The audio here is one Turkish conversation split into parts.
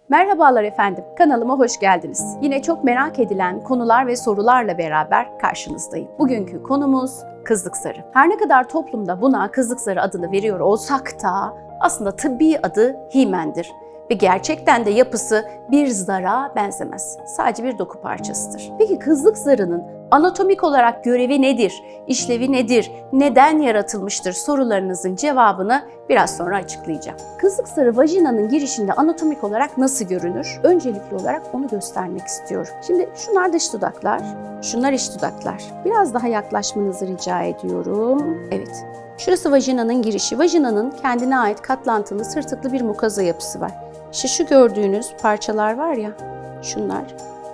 Merhabalar efendim, kanalıma hoş geldiniz. Yine çok merak edilen konular ve sorularla beraber karşınızdayım. Bugünkü konumuz kızlık zarı. Her ne kadar toplumda buna kızlık zarı adını veriyor olsak da aslında tıbbi adı himendir. Ve gerçekten de yapısı bir zara benzemez. Sadece bir doku parçasıdır. Peki kızlık zarının anatomik olarak görevi nedir, işlevi nedir, neden yaratılmıştır sorularınızın cevabını biraz sonra açıklayacağım. Kızlık zarı vajinanın girişinde anatomik olarak nasıl görünür? Öncelikli olarak onu göstermek istiyorum. Şimdi şunlar dış dudaklar, şunlar iç dudaklar. Biraz daha yaklaşmanızı rica ediyorum. Evet. Şurası vajinanın girişi. Vajinanın kendine ait katlantılı, sırtıklı bir mukaza yapısı var. İşte şu gördüğünüz parçalar var ya,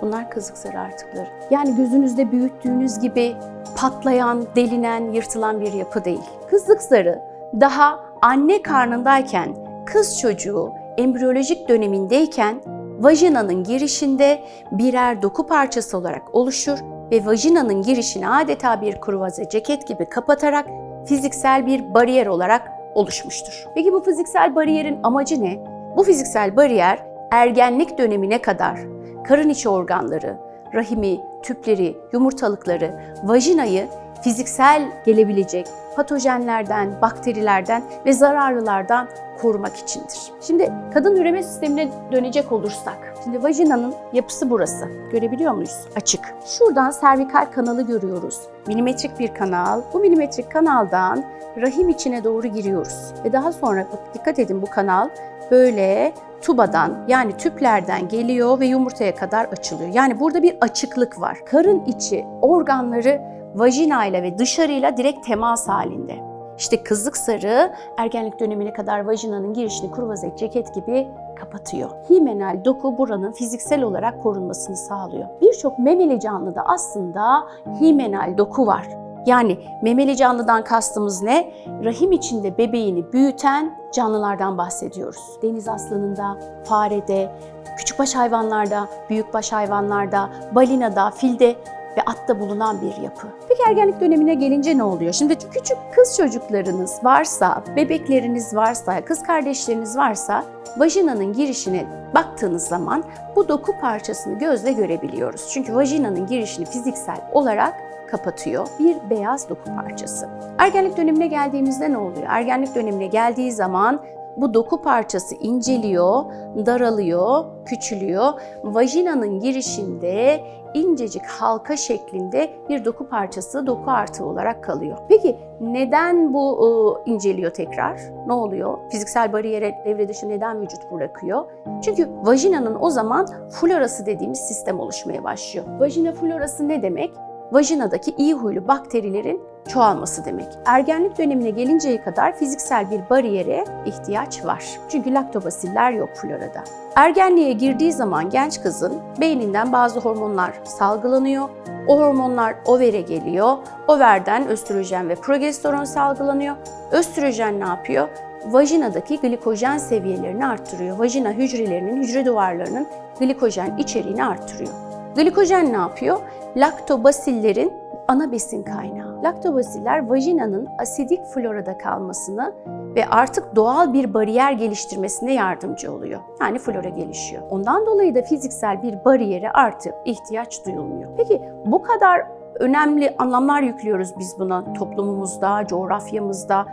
bunlar kızlık zarı artıkları. Yani gözünüzde büyüttüğünüz gibi patlayan, delinen, yırtılan bir yapı değil. Kızlık zarı daha anne karnındayken, kız çocuğu embriyolojik dönemindeyken vajinanın girişinde birer doku parçası olarak oluşur ve vajinanın girişini adeta bir kruvaze ceket gibi kapatarak fiziksel bir bariyer olarak oluşmuştur. Peki bu fiziksel bariyerin amacı ne? Bu fiziksel bariyer ergenlik dönemine kadar karın içi organları, rahimi, tüpleri, yumurtalıkları, vajinayı fiziksel gelebilecek patojenlerden, bakterilerden ve zararlılardan korumak içindir. Şimdi kadın üreme sistemine dönecek olursak, şimdi vajinanın yapısı burası. Görebiliyor muyuz? Açık. Şuradan servikal kanalı görüyoruz. Milimetrik bir kanal. Bu milimetrik kanaldan rahim içine doğru giriyoruz. Ve daha sonra dikkat edin, bu kanal böyle tubadan, yani tüplerden geliyor ve yumurtaya kadar açılıyor. Yani burada bir açıklık var. Karın içi organları vajinayla ve dışarıyla direkt temas halinde. İşte kızlık zarı ergenlik dönemine kadar vajinanın girişini kruvaze ceket gibi kapatıyor. Himenal doku buranın fiziksel olarak korunmasını sağlıyor. Birçok memeli canlıda aslında himenal doku var. Yani memeli canlıdan kastımız ne? Rahim içinde bebeğini büyüten canlılardan bahsediyoruz. Deniz aslanında, farede, küçükbaş hayvanlarda, büyükbaş hayvanlarda, balinada, filde ve atta bulunan bir yapı. Peki ergenlik dönemine gelince ne oluyor? Şimdi küçük kız çocuklarınız varsa, bebekleriniz varsa, kız kardeşleriniz varsa vajinanın girişine baktığınız zaman bu doku parçasını gözle görebiliyoruz. Çünkü vajinanın girişini fiziksel olarak kapatıyor bir beyaz doku parçası. Ergenlik dönemine geldiğimizde ne oluyor? Ergenlik dönemine geldiği zaman bu doku parçası inceliyor, daralıyor, küçülüyor. Vajinanın girişinde incecik halka şeklinde bir doku parçası, doku artığı olarak kalıyor. Peki neden bu inceliyor tekrar? Ne oluyor? Fiziksel bariyere devre dışı neden vücut bırakıyor? Çünkü vajinanın o zaman florası dediğimiz sistem oluşmaya başlıyor. Vajina florası ne demek? Vajinadaki iyi huylu bakterilerin çoğalması demek. Ergenlik dönemine gelinceye kadar fiziksel bir bariyere ihtiyaç var. Çünkü laktobasiller yok florada. Ergenliğe girdiği zaman genç kızın beyninden bazı hormonlar salgılanıyor. O hormonlar overe geliyor. Overden östrojen ve progesteron salgılanıyor. Östrojen ne yapıyor? Vajinadaki glikojen seviyelerini arttırıyor. Vajina hücrelerinin, hücre duvarlarının glikojen içeriğini arttırıyor. Glikojen ne yapıyor? Laktobasillerin ana besin kaynağı. Laktobasiller vajinanın asidik florada kalmasını ve artık doğal bir bariyer geliştirmesine yardımcı oluyor. Yani flora gelişiyor. Ondan dolayı da fiziksel bir bariyere artık ihtiyaç duyulmuyor. Peki bu kadar önemli anlamlar yüklüyoruz biz buna toplumumuzda, coğrafyamızda.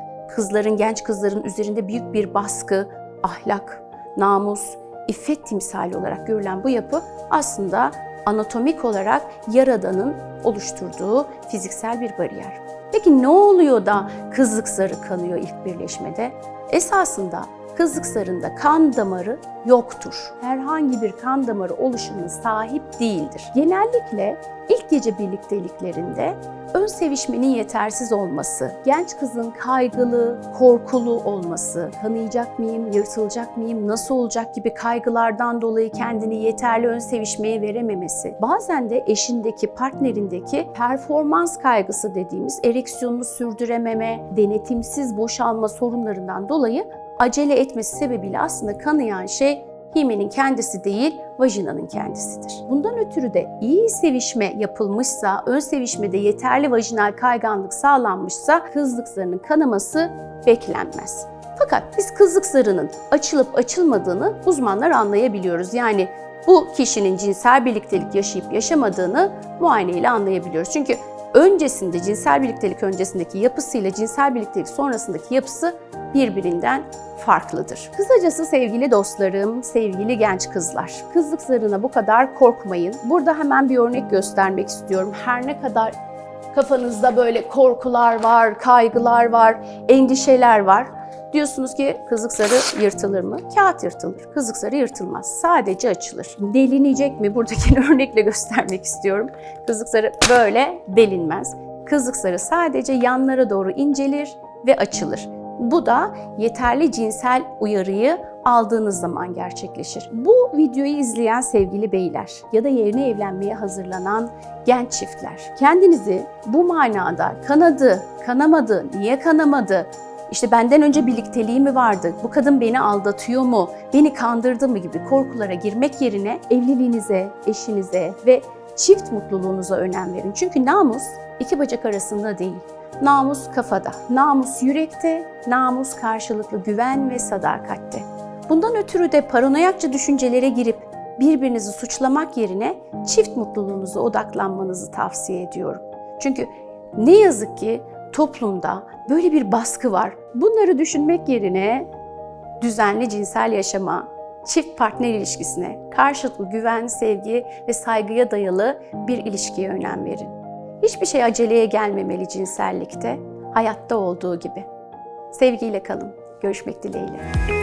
Genç kızların üzerinde büyük bir baskı, ahlak, namus, iffet timsali olarak görülen bu yapı aslında anatomik olarak Yaradan'ın oluşturduğu fiziksel bir bariyer. Peki ne oluyor da kızlık zarı kanıyor ilk birleşmede? Esasında kızlık zarında kan damarı yoktur. Herhangi bir kan damarı oluşumuna sahip değildir. Genellikle ilk gece birlikteliklerinde ön sevişmenin yetersiz olması, genç kızın kaygılı, korkulu olması, kanayacak mıyım, yırtılacak mıyım, nasıl olacak gibi kaygılardan dolayı kendini yeterli ön sevişmeye verememesi, bazen de eşindeki, partnerindeki performans kaygısı dediğimiz ereksiyonunu sürdürememe, denetimsiz boşalma sorunlarından dolayı acele etmesi sebebiyle aslında kanayan şey himenin kendisi değil, vajinanın kendisidir. Bundan ötürü de iyi sevişme yapılmışsa, ön sevişmede yeterli vajinal kayganlık sağlanmışsa kızlık zarının kanaması beklenmez. Fakat biz kızlık zarının açılıp açılmadığını uzmanlar anlayabiliyoruz. Yani bu kişinin cinsel birliktelik yaşayıp yaşamadığını muayeneyle anlayabiliyoruz. Çünkü öncesinde, cinsel birliktelik öncesindeki yapısıyla cinsel birliktelik sonrasındaki yapısı birbirinden farklıdır. Kısacası sevgili dostlarım, sevgili genç kızlar, kızlık zarına bu kadar korkmayın. Burada hemen bir örnek göstermek istiyorum. Her ne kadar kafanızda böyle korkular var, kaygılar var, endişeler var. Diyorsunuz ki kızlık zarı yırtılır mı? Kağıt yırtılır. Kızlık zarı yırtılmaz. Sadece açılır. Delinecek mi? Buradaki örnekle göstermek istiyorum. Kızlık zarı böyle delinmez. Kızlık zarı sadece yanlara doğru incelir ve açılır. Bu da yeterli cinsel uyarıyı aldığınız zaman gerçekleşir. Bu videoyu izleyen sevgili beyler ya da yerine evlenmeye hazırlanan genç çiftler, kendinizi bu manada kanadı, kanamadı, niye kanamadı, İşte benden önce birlikteliği mi vardı, bu kadın beni aldatıyor mu, beni kandırdı mı gibi korkulara girmek yerine evliliğinize, eşinize ve çift mutluluğunuza önem verin. Çünkü namus iki bacak arasında değil. Namus kafada, namus yürekte, namus karşılıklı güven ve sadakatte. Bundan ötürü de paranoyakça düşüncelere girip birbirinizi suçlamak yerine çift mutluluğunuza odaklanmanızı tavsiye ediyorum. Çünkü ne yazık ki toplumda böyle bir baskı var. Bunları düşünmek yerine düzenli cinsel yaşama, çift partner ilişkisine, karşılıklı güven, sevgi ve saygıya dayalı bir ilişkiye önem verin. Hiçbir şey aceleye gelmemeli cinsellikte, hayatta olduğu gibi. Sevgiyle kalın. Görüşmek dileğiyle.